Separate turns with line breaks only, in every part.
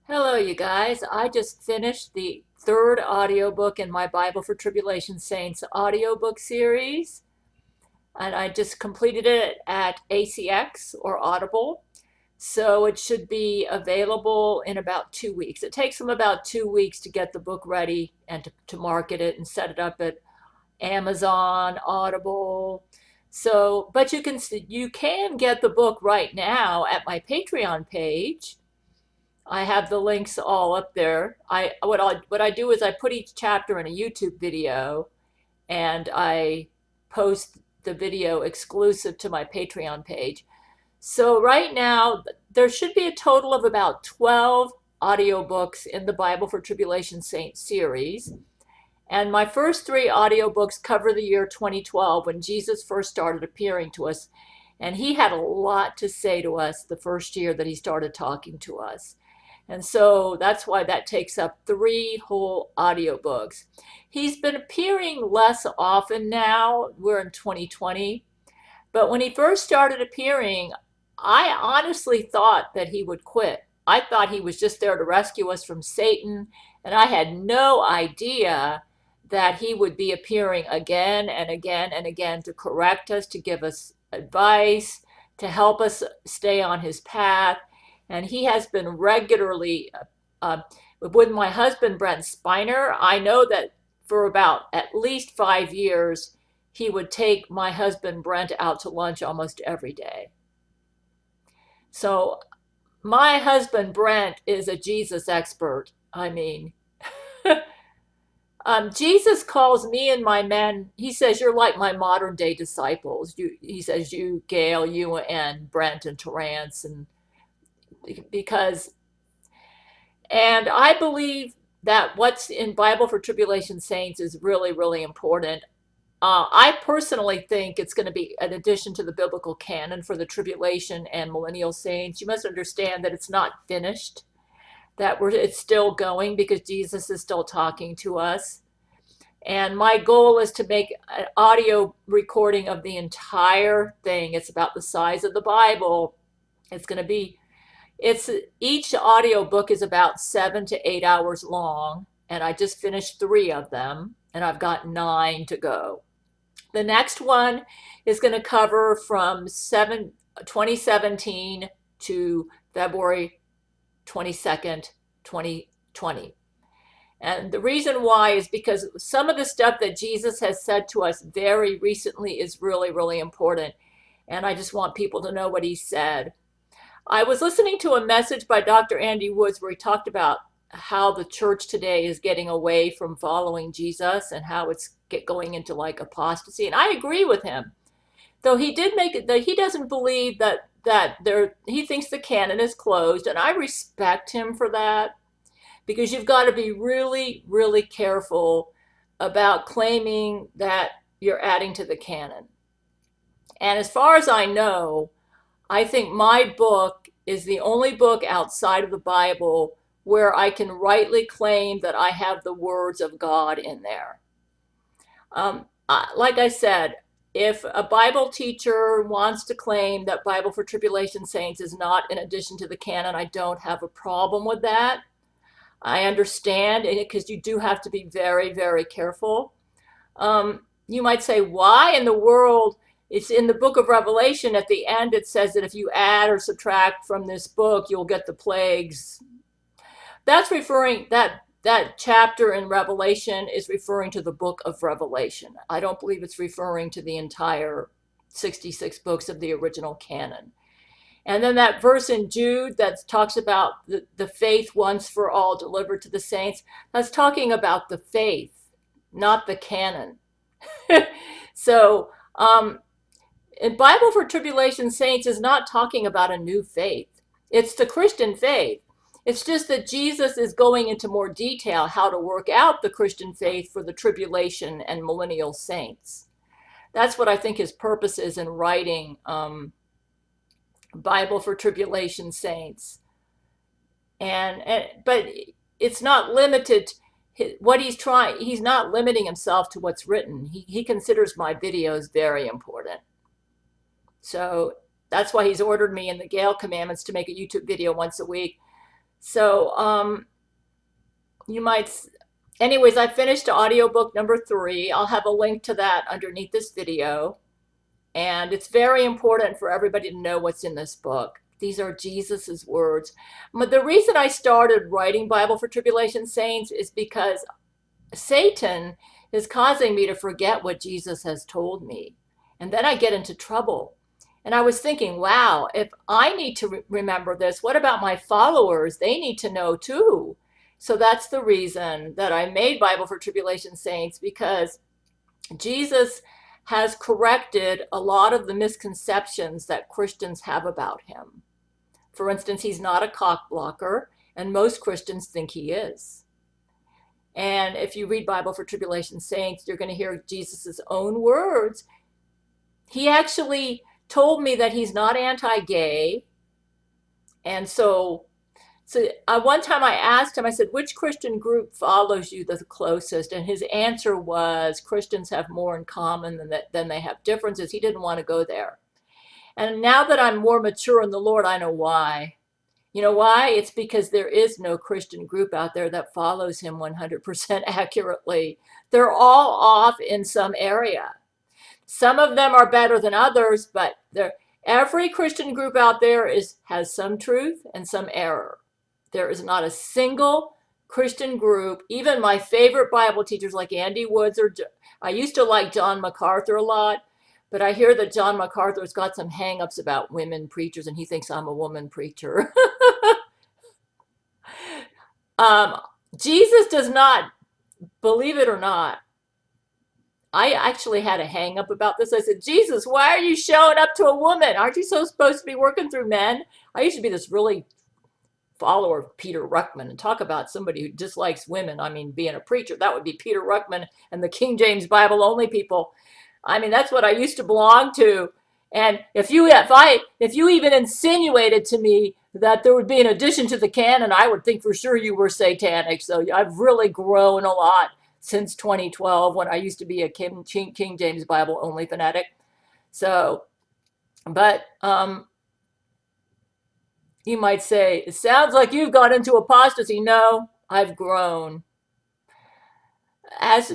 Hello, you guys. I just finished the third audiobook in my Bible for Tribulation Saints audiobook series, and I just completed it at ACX or Audible. So it should be available in about 2 weeks. It takes them about 2 weeks to get the book ready and to market it and set it up at Amazon, Audible. So, but you can get the book right now at my Patreon page. I have the links all up there. What I do is I put each chapter in a YouTube video and I post the video exclusive to my Patreon page. So right now there should be a total of about 12 audiobooks in the Bible for Tribulation Saints series. And my first three audiobooks cover the year 2012 when Jesus first started appearing to us. And he had a lot to say to us the first year that he started talking to us. And so that's why that takes up three whole audiobooks. He's been appearing less often now. We're in 2020. But when he first started appearing, I honestly thought that he would quit. I thought he was just there to rescue us from Satan. And I had no idea that he would be appearing again and again and again to correct us, to give us advice, to help us stay on his path. And he has been regularly with my husband Brent Spiner. I know that for about at least 5 years he would take my husband Brent out to lunch almost every day. So my husband Brent is a Jesus expert. I mean, Jesus calls me and my men, he says, you're like my modern day disciples. He says, you, Gail, you and Brent and Terrence, and because, and I believe that what's in Bible for Tribulation Saints is really, really important. I personally think it's going to be an addition to the biblical canon for the tribulation and millennial saints. You must understand that it's not finished, that it's still going because Jesus is still talking to us. And my goal is to make an audio recording of the entire thing. It's about the size of the Bible. It's going to be each audio book is about 7 to 8 hours long, and I just finished three of them, and I've got 9 to go. The next one is going to cover from 2017 to February 22nd, 2020. And the reason why is because some of the stuff that Jesus has said to us very recently is really, really important. And I just want people to know what he said. I was listening to a message by Dr. Andy Woods where he talked about how the church today is getting away from following Jesus and how it's going into like apostasy. And I agree with him. Though he did make it that he doesn't believe he thinks the canon is closed, and I respect him for that, because you've got to be really, really careful about claiming that you're adding to the canon. And as far as I know, I think my book is the only book outside of the Bible where I can rightly claim that I have the words of God in there. Like I said, if a Bible teacher wants to claim that Bible for Tribulation Saints is not in addition to the canon, I don't have a problem with that. I understand, because you do have to be very, very careful. You might say, why in the world? It's in the book of Revelation. At the end, it says that if you add or subtract from this book, you'll get the plagues. That's referring, that chapter in Revelation is referring to the book of Revelation. I don't believe it's referring to the entire 66 books of the original canon. And then that verse in Jude that talks about the faith once for all delivered to the saints, that's talking about the faith, not the canon. So, in Bible for Tribulation Saints is not talking about a new faith. It's the Christian faith. It's just that Jesus is going into more detail how to work out the Christian faith for the tribulation and millennial saints. That's what I think his purpose is in writing Bible for Tribulation Saints. But it's not limited. What he's not limiting himself to what's written. He considers my videos very important. So that's why he's ordered me in the Gale Commandments to make a YouTube video once a week. So you might, anyways, I finished audiobook number 3. I'll have a link to that underneath this video. And it's very important for everybody to know what's in this book. These are Jesus's words. But the reason I started writing Bible for Tribulation Saints is because Satan is causing me to forget what Jesus has told me. And then I get into trouble. And I was thinking, wow, if I need to remember this, what about my followers? They need to know too. So that's the reason that I made Bible for Tribulation Saints, because Jesus has corrected a lot of the misconceptions that Christians have about him. For instance, he's not a cock blocker, and most Christians think he is. And if you read Bible for Tribulation Saints, you're going to hear Jesus's own words. He actually told me that he's not anti-gay. And so one time I asked him, I said, which Christian group follows you the closest? And his answer was, Christians have more in common than they have differences. He didn't want to go there. And now that I'm more mature in the Lord, I know why. You know why? It's because there is no Christian group out there that follows him 100% accurately. They're all off in some area. Some of them are better than others, but every Christian group out there has some truth and some error. There is not a single Christian group, even my favorite Bible teachers like Andy Woods, or I used to like John MacArthur a lot, but I hear that John MacArthur's got some hang-ups about women preachers, and he thinks I'm a woman preacher. Jesus does not, believe it or not, I actually had a hang up about this. I said, Jesus, why are you showing up to a woman? Aren't you so supposed to be working through men? I used to be this really follower of Peter Ruckman and talk about somebody who dislikes women. I mean, being a preacher, that would be Peter Ruckman and the King James Bible only people. I mean, that's what I used to belong to. And if you even insinuated to me that there would be an addition to the canon, I would think for sure you were satanic. So I've really grown a lot since 2012, when I used to be a King James Bible only fanatic. So, but you might say, it sounds like you've got into apostasy. No, I've grown. As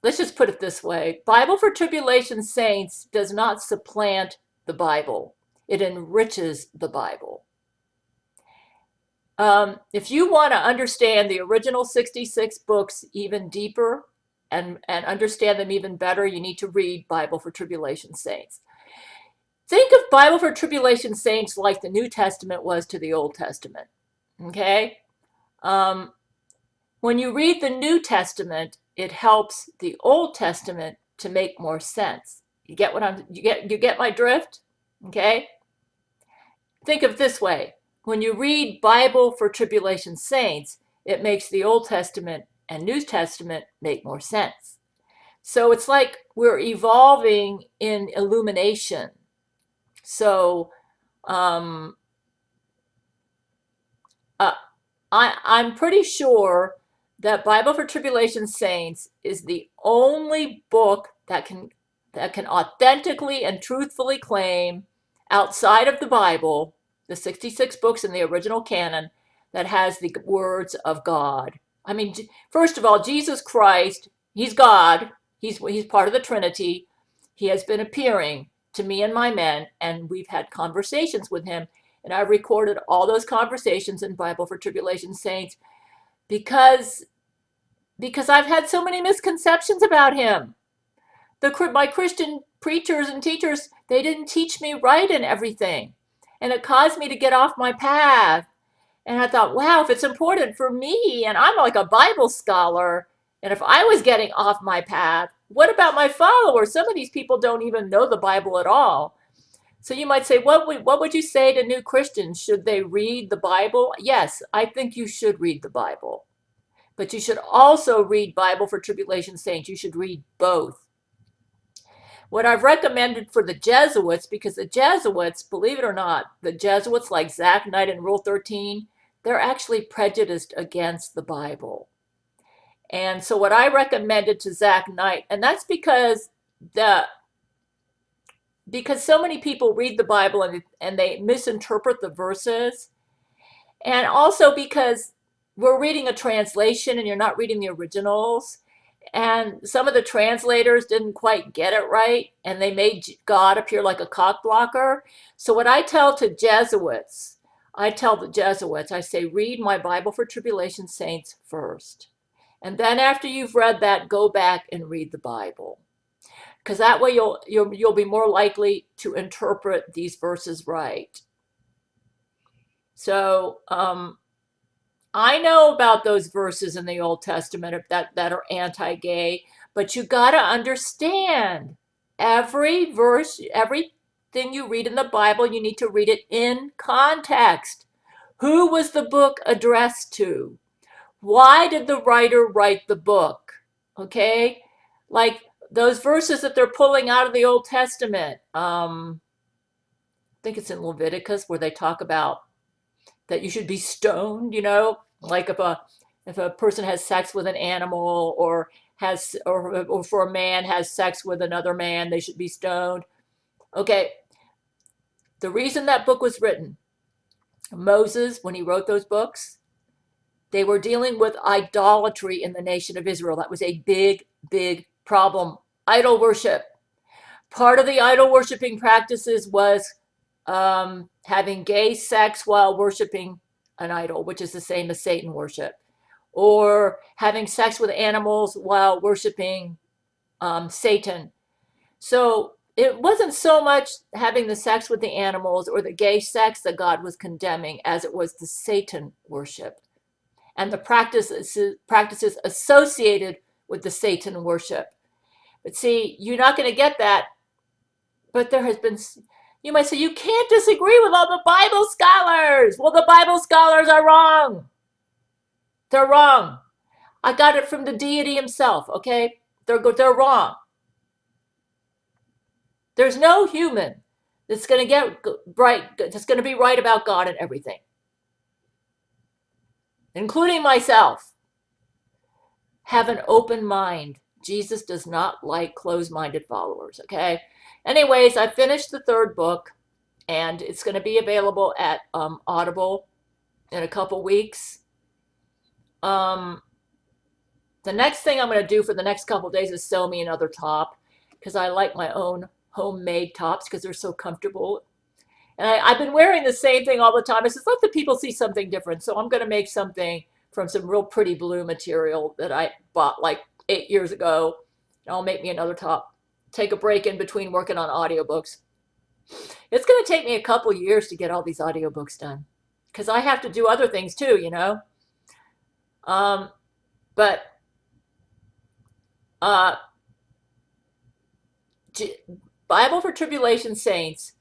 let's just put it this way. Bible for Tribulation Saints does not supplant the Bible. It enriches the Bible. If you want to understand the original 66 books even deeper and understand them even better, you need to read Bible for Tribulation Saints. Think of Bible for Tribulation Saints like the New Testament was to the Old Testament. Okay? When you read the New Testament, it helps the Old Testament to make more sense. You get you get my drift? Okay? Think of it this way. When you read Bible for Tribulation Saints, it makes the Old Testament and New Testament make more sense. So it's like we're evolving in Illumination. So I'm pretty sure that Bible for Tribulation Saints is the only book that can authentically and truthfully claim, outside of the Bible, the 66 books in the original canon, that has the words of God. I mean, first of all, Jesus Christ, he's God. He's part of the Trinity. He has been appearing to me and my men, and we've had conversations with him. And I've recorded all those conversations in Bible for Tribulation Saints because I've had so many misconceptions about him. My Christian preachers and teachers, they didn't teach me right in everything. And it caused me to get off my path. And I thought, wow, if it's important for me, and I'm like a Bible scholar, and if I was getting off my path, what about my followers? Some of these people don't even know the Bible at all. So you might say, what would you say to new Christians? Should they read the Bible? Yes, I think you should read the Bible. But you should also read Bible for Tribulation Saints. You should read both. What I've recommended for the Jesuits, because the Jesuits, believe it or not, the Jesuits like Zach Knight and Rule 13, they're actually prejudiced against the Bible. And so what I recommended to Zach Knight, and that's because so many people read the Bible and they misinterpret the verses. And also because we're reading a translation and you're not reading the originals. And some of the translators didn't quite get it right, and they made God appear like a cock blocker. So what I tell to Jesuits, I tell the Jesuits, I say, read my Bible for Tribulation Saints first. And then after you've read that, go back and read the Bible. Because that way you'll be more likely to interpret these verses right. So I know about those verses in the Old Testament that are anti-gay, but you got to understand every verse, everything you read in the Bible, you need to read it in context. Who was the book addressed to? Why did the writer write the book? Okay? Like those verses that they're pulling out of the Old Testament. I think it's in Leviticus where they talk about that you should be stoned, like if a person has sex with an animal or for a man has sex with another man, they should be stoned. Okay, the reason that book was written, Moses, when he wrote those books, they were dealing with idolatry in the nation of Israel. That was a big, big problem. Idol worship. Part of the idol worshiping practices was having gay sex while worshiping an idol, which is the same as Satan worship, or having sex with animals while worshiping Satan. So it wasn't so much having the sex with the animals or the gay sex that God was condemning as it was the Satan worship and the practices associated with the Satan worship. But see, you're not going to get that. But there has been, you might say, you can't disagree with all the Bible scholars. Well, the Bible scholars are wrong. They're wrong. I got it from the deity himself, okay? They're wrong. There's no human that's going to get right, that's going to be right about God and everything, including myself. Have an open mind. Jesus does not like closed-minded followers, okay? Anyways, I finished the third book, and it's going to be available at Audible in a couple weeks. The next thing I'm going to do for the next couple days is sew me another top, because I like my own homemade tops because they're so comfortable. And I've been wearing the same thing all the time. I said, let the people see something different. So I'm going to make something from some real pretty blue material that I bought like 8 years ago. I'll make me another top. Take a break in between working on audiobooks. It's going to take me a couple years to get all these audiobooks done because I have to do other things too, But Bible for Tribulation Saints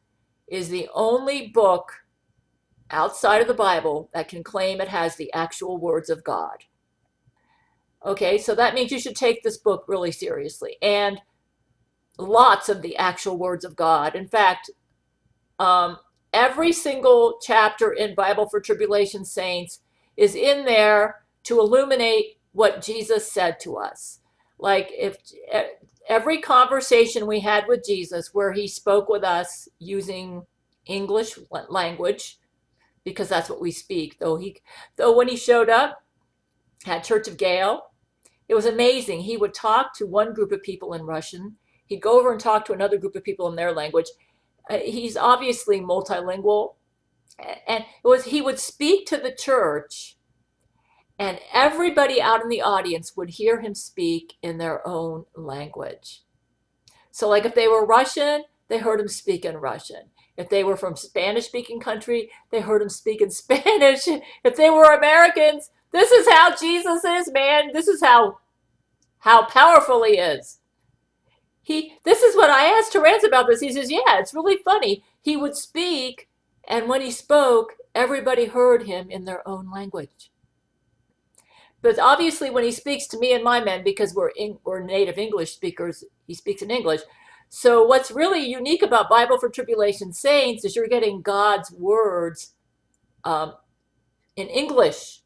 is the only book outside of the Bible that can claim it has the actual words of God. Okay, so that means you should take this book really seriously. And lots of the actual words of God. In fact, every single chapter in Bible for Tribulation Saints is in there to illuminate what Jesus said to us. Like if every conversation we had with Jesus where he spoke with us using English language, because that's what we speak, though when he showed up at Church of Gale, it was amazing. He would talk to one group of people in Russian. He'd go over and talk to another group of people in their language. He's obviously multilingual. And he would speak to the church, and everybody out in the audience would hear him speak in their own language. So like if they were Russian, they heard him speak in Russian. If they were from Spanish-speaking country, they heard him speak in Spanish. If they were Americans, this is how Jesus is, man. This is how powerful he is. This is what I asked Terence about this. He says, yeah, it's really funny. He would speak, and when he spoke, everybody heard him in their own language. But obviously when he speaks to me and my men, because we're native English speakers, he speaks in English. So what's really unique about Bible for Tribulation Saints is you're getting God's words in English.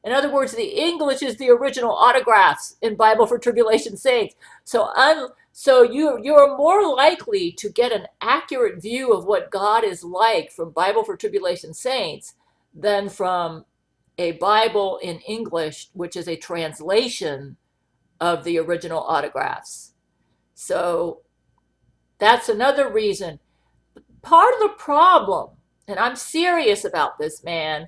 In other words, the English is the original autographs in Bible for Tribulation Saints. So you're more likely to get an accurate view of what God is like from Bible for Tribulation Saints than from a Bible in English, which is a translation of the original autographs. So that's another reason. Part of the problem, and I'm serious about this, man,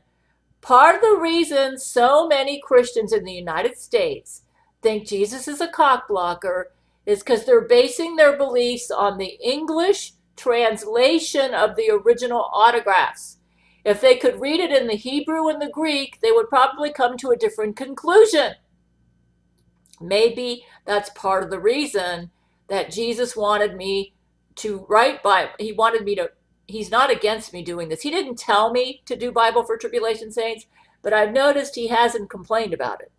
part of the reason so many Christians in the United States think Jesus is a cockblocker is because they're basing their beliefs on the English translation of the original autographs. If they could read it in the Hebrew and the Greek, they would probably come to a different conclusion. Maybe that's part of the reason that Jesus wanted me to write Bible. He wanted me to, he's not against me doing this. He didn't tell me to do Bible for Tribulation Saints, but I've noticed he hasn't complained about it.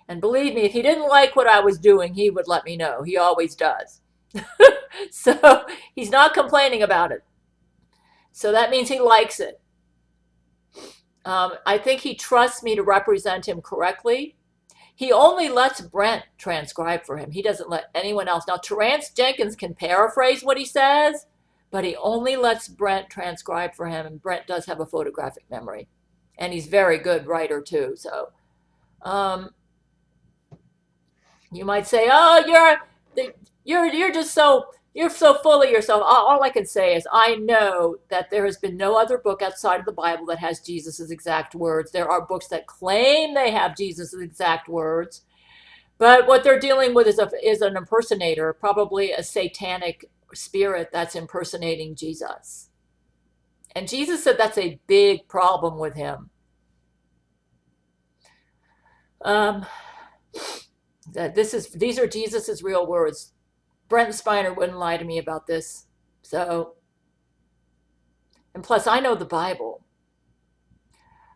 And believe me, if he didn't like what I was doing, he would let me know. He always does. So he's not complaining about it. So that means he likes it. I think he trusts me to represent him correctly. He only lets Brent transcribe for him. He doesn't let anyone else. Now, Terrence Jenkins can paraphrase what he says, but he only lets Brent transcribe for him. And Brent does have a photographic memory. And he's a very good writer, too. So you might say, oh, you're just so, you're so full of yourself. All I can say is I know that there has been no other book outside of the Bible that has Jesus's exact words. There are books that claim they have Jesus's exact words, but what they're dealing with is an impersonator, probably a satanic spirit that's impersonating Jesus. And Jesus said that's a big problem with him. These are Jesus's real words. Brent Spiner wouldn't lie to me about this. So, and plus I know the Bible.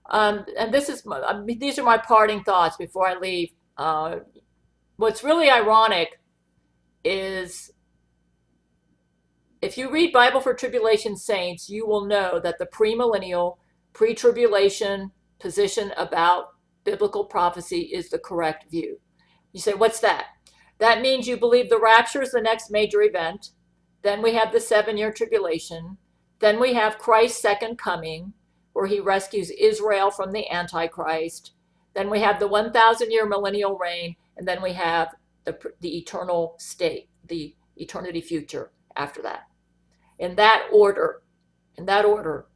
And these are my parting thoughts before I leave. What's really ironic is if you read Bible for Tribulation Saints, you will know that the premillennial, pre-tribulation position about biblical prophecy is the correct view. You say, what's that? That means you believe the rapture is the next major event. Then we have the 7-year tribulation. Then we have Christ's second coming, where he rescues Israel from the Antichrist. Then we have the 1,000-year millennial reign. And then we have the eternal state, the eternity future after that. In that order. In that order.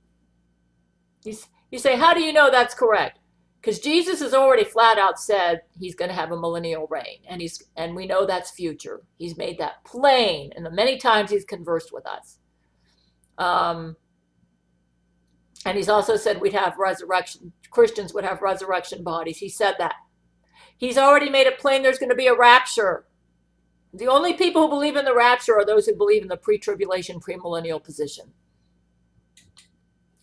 You say, how do you know that's correct? Because Jesus has already flat out said he's going to have a millennial reign, and we know that's future. He's made that plain, and the many times he's conversed with us. And he's also said we'd have resurrection. Christians would have resurrection bodies. He said that. He's already made it plain there's going to be a rapture. The only people who believe in the rapture are those who believe in the pre-tribulation, premillennial position.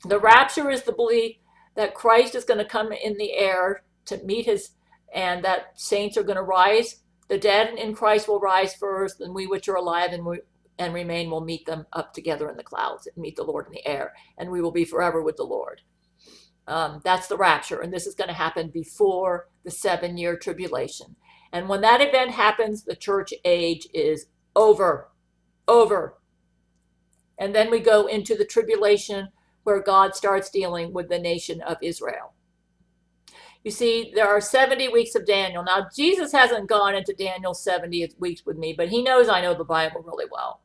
The rapture is the belief that Christ is going to come in the air to meet and that saints are going to rise. The dead in Christ will rise first, and we which are alive and remain will meet them up together in the clouds and meet the Lord in the air, and we will be forever with the Lord. That's the rapture, and this is going to happen before the 7-year tribulation. And when that event happens, the church age is over. And then we go into the tribulation, where God starts dealing with the nation of Israel. You see, there are 70 weeks of Daniel. Now, Jesus hasn't gone into Daniel's 70 weeks with me, but he knows I know the Bible really well.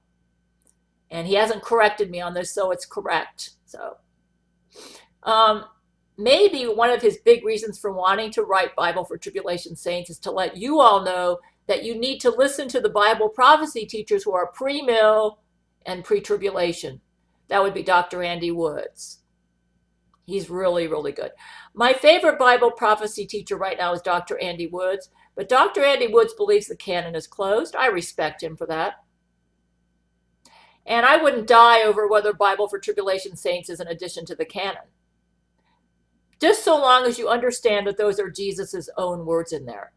And he hasn't corrected me on this, so it's correct. So, maybe one of his big reasons for wanting to write Bible for Tribulation Saints is to let you all know that you need to listen to the Bible prophecy teachers who are pre-mill and pre-tribulation. That would be Dr. Andy Woods. He's really, really good. My favorite Bible prophecy teacher right now is Dr. Andy Woods, but Dr. Andy Woods believes the canon is closed. I respect him for that. And I wouldn't die over whether Bible for Tribulation Saints is an addition to the canon. Just so long as you understand that those are Jesus's own words in there.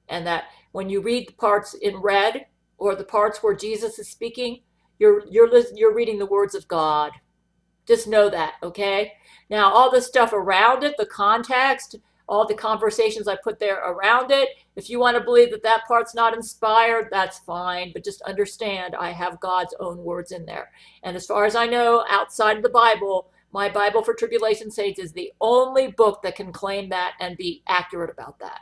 And that when you read the parts in red or the parts where Jesus is speaking, you're reading the words of God. Just know that, okay? Now, all the stuff around it, the context, all the conversations I put there around it, if you want to believe that that part's not inspired, that's fine. But just understand, I have God's own words in there. And as far as I know, outside of the Bible, My Bible for Tribulation Saints is the only book that can claim that and be accurate about that.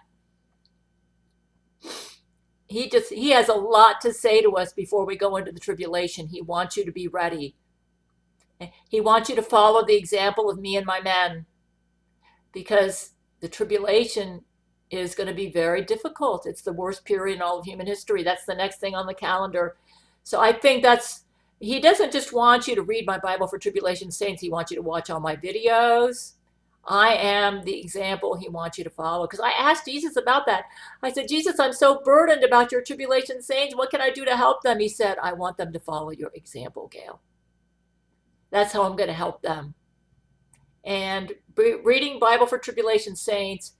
He has a lot to say to us before we go into the tribulation. He wants you to be ready. He wants you to follow the example of me and my men, because the tribulation is going to be very difficult. It's the worst period in all of human history. That's the next thing on the calendar. So I think he doesn't just want you to read my Bible for Tribulation Saints. He wants you to watch all my videos. I am the example he wants you to follow. Because I asked Jesus about that. I said, Jesus, I'm so burdened about your tribulation saints. What can I do to help them? He said, I want them to follow your example, Gail. That's how I'm going to help them. And reading Bible for Tribulation Saints,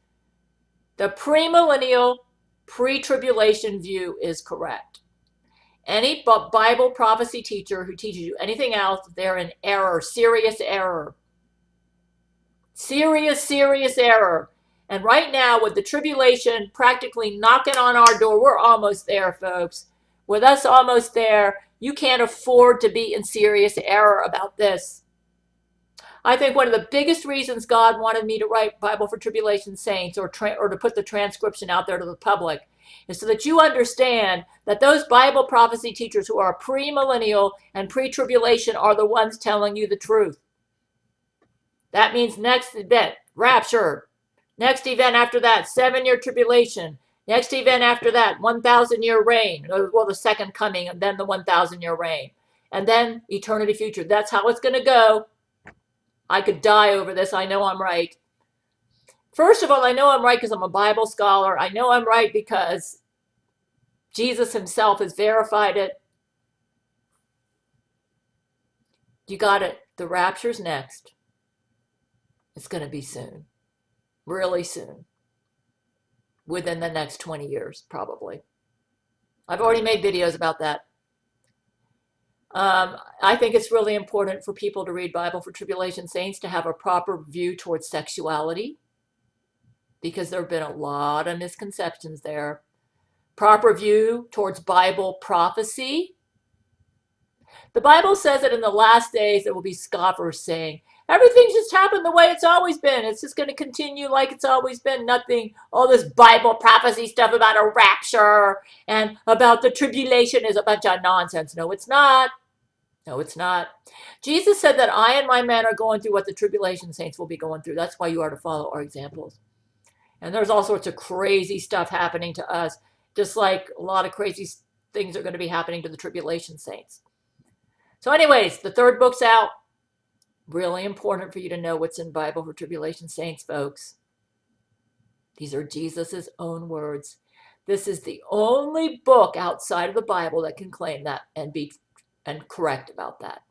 the premillennial, pre-tribulation view is correct. Any Bible prophecy teacher who teaches you anything else, they're in error, serious error. Serious error. And right now, with the tribulation practically knocking on our door, we're almost there, folks. With us almost there, you can't afford to be in serious error about this. I think one of the biggest reasons God wanted me to write Bible for Tribulation Saints or to put the transcription out there to the public is so that you understand that those Bible prophecy teachers who are premillennial and pre-tribulation are the ones telling you the truth. That means next event, rapture. Next event after that, 7-year tribulation. Next event after that, 1,000-year reign. Well, the second coming, and then the 1,000-year reign. And then eternity future. That's how it's going to go. I could die over this. I know I'm right. First of all, I know I'm right because I'm a Bible scholar. I know I'm right because Jesus himself has verified it. You got it. The rapture's next. It's going to be soon. Really soon. Within the next 20 years, probably. I've already made videos about that. I think it's really important for people to read Bible for Tribulation Saints to have a proper view towards sexuality, because there have been a lot of misconceptions there. Proper view towards Bible prophecy. The Bible says that in the last days there will be scoffers saying, everything's just happened the way it's always been. It's just going to continue like it's always been. Nothing, all this Bible prophecy stuff about a rapture and about the tribulation is a bunch of nonsense. No, it's not. No, it's not. Jesus said that I and my men are going through what the tribulation saints will be going through. That's why you are to follow our examples. And there's all sorts of crazy stuff happening to us, just like a lot of crazy things are going to be happening to the tribulation saints. So anyways, the third book's out. Really important for you to know what's in Bible for Tribulation Saints, folks. These are Jesus's own words. This is the only book outside of the Bible that can claim that and be correct about that.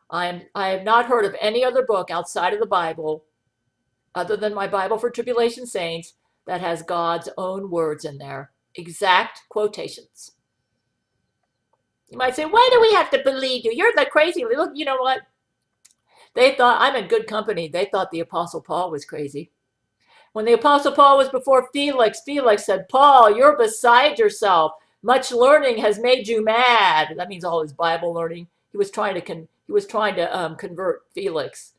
I have not heard of any other book outside of the Bible, other than my Bible for Tribulation Saints, that has God's own words in there. Exact quotations. You might say, why do we have to believe you? You're the crazy. Look, you know what? They thought, I'm in good company. They thought the Apostle Paul was crazy. When the Apostle Paul was before Felix, Felix said, Paul, you're beside yourself. Much learning has made you mad. That means all his Bible learning. He was trying to convert Felix.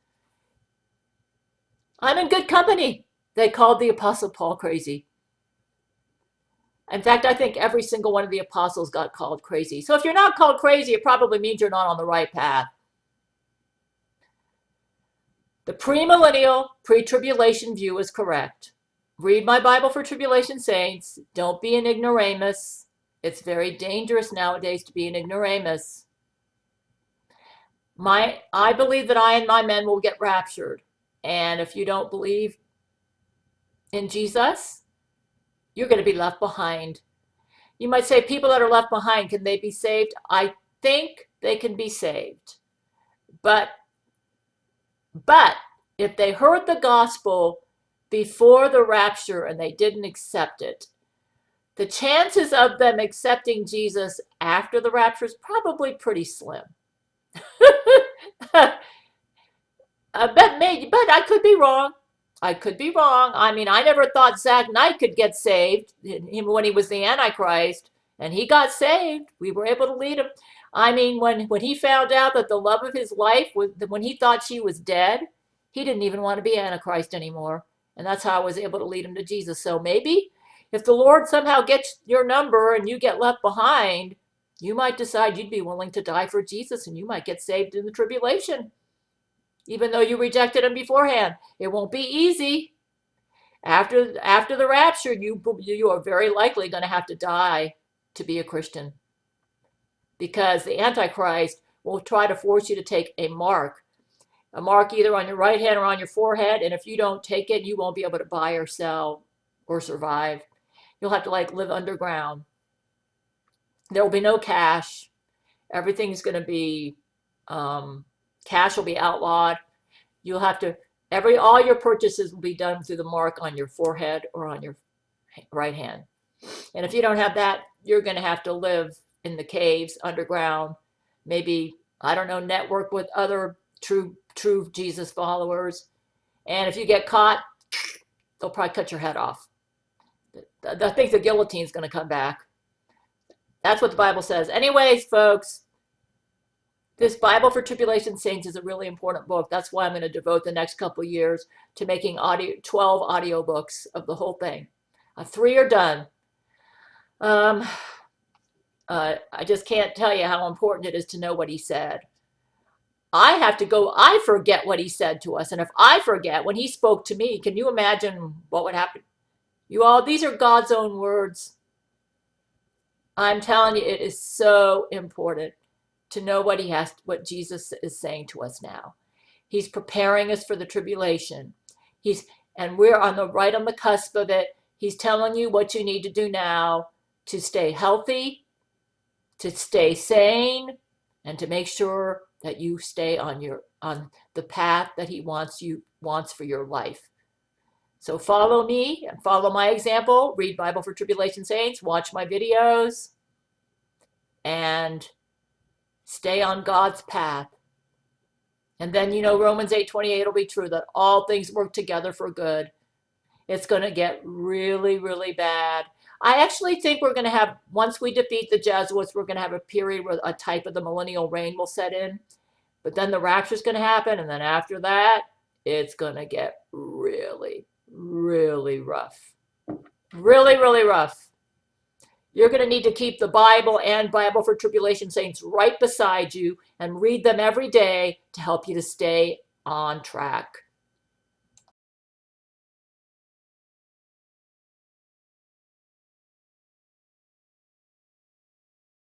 I'm in good company. They called the Apostle Paul crazy. In fact, I think every single one of the apostles got called crazy. So if you're not called crazy, it probably means you're not on the right path. The premillennial, pre-tribulation view is correct. Read my Bible for Tribulation Saints. Don't be an ignoramus. It's very dangerous nowadays to be an ignoramus. I believe that I and my men will get raptured. And if you don't believe in Jesus, you're going to be left behind. You might say, people that are left behind, can they be saved? I think they can be saved. But if they heard the gospel before the rapture and they didn't accept it, the chances of them accepting Jesus after the rapture is probably pretty slim. But I could be wrong. I could be wrong. I mean, I never thought Zach Knight could get saved when he was the Antichrist, and he got saved. We were able to lead him. I mean, when he found out that the love of his life was, when he thought she was dead, he didn't even want to be Antichrist anymore. And that's how I was able to lead him to Jesus. So maybe if the Lord somehow gets your number and you get left behind, you might decide you'd be willing to die for Jesus and you might get saved in the tribulation, even though you rejected him beforehand. It won't be easy. After the rapture, you are very likely going to have to die to be a Christian, because the Antichrist will try to force you to take a mark either on your right hand or on your forehead. And if you don't take it, you won't be able to buy or sell or survive. You'll have to like live underground. There will be no cash. Everything's going to be, cash will be outlawed. You'll have to, all your purchases will be done through the mark on your forehead or on your right hand. And if you don't have that, you're going to have to live in the caves underground, maybe, I don't know, network with other true Jesus followers. And if you get caught, they'll probably cut your head off. I think the guillotine's going to come back. That's what the Bible says. Anyways, folks, this Bible for Tribulation Saints is a really important book. That's why I'm going to devote the next couple of years to making 12 audio books of the whole thing. 3 are done. I just can't tell you how important it is to know what he said. I forget what he said to us. And if I forget when he spoke to me, can you imagine what would happen? You all, these are God's own words. I'm telling you, it is so important to know what Jesus is saying to us now. He's preparing us for the tribulation. And we're right on the cusp of it. He's telling you what you need to do now to stay healthy, to stay sane, and to make sure that you stay on the path that he wants for your life. So follow me and follow my example. Read Bible for Tribulation Saints, watch my videos, and stay on God's path. And then, Romans 8:28 will be true, that all things work together for good. It's going to get really, really bad. I actually think we're going to have, once we defeat the Jesuits, we're going to have a period where a type of the millennial reign will set in. But then the rapture is going to happen. And then after that, it's going to get really, really rough. Really, really rough. You're going to need to keep the Bible and Bible for Tribulation Saints right beside you and read them every day to help you to stay on track.